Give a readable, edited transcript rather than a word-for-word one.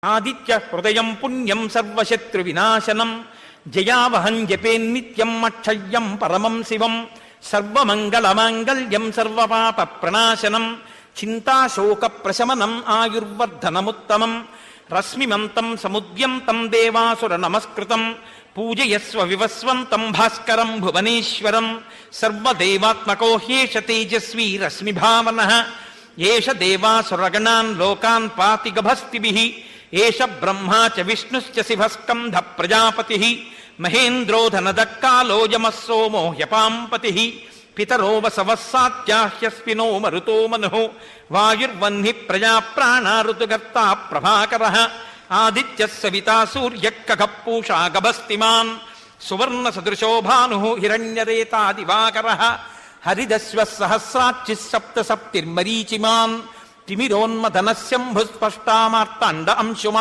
ఆదిత్య హృదయం పుణ్యం సర్వశత్రు వినాశనం జయావహం జపేన్నిత్యం అక్షయ్యం పరమం శివం సర్వమంగళమాంగళ్యం సర్వపాప ప్రణాశనం చింతాశోక ప్రశమనం ఆయుర్వర్ధనముత్తమం రశ్మిమంతం సముద్యంతం దేవాసుర నమస్కృతం పూజయస్వ వివస్వంతం భాస్కరం భువనేశ్వరం సర్వదేవాత్మకో హ్యేష తేజస్వీ రశ్మిభావనః ఏష దేవాసురగణాన్ లోకాన్ పాతి గభస్తిభిః ఏష బ్రహ్మా చ విష్ణుశ్చ శివస్కంధ ప్రజాపతిః మహేంద్రోధనదక్కాలో యమః సోమో హ్యపాంపతిః పితరో వసవః సాత్యాహ్యస్వినో మరుతో మనుః వాయుర్వహ్ని ప్రజా ప్రాణా ఋతుగర్తా ప్రభాకరః ఆదిత్యః సవితా సూర్యః ఖగః పూషా గభస్తిమాన్ సువర్ణ సదృశో భానుః హిరణ్యరేతా దివాకరః హరిదశ్వః సహస్రాచ్చిః సప్త సప్తిర్మరీచిమాన్ తిమిరోన్మథనః శంభుః స్పష్టామార్తాండ అంశుమాన్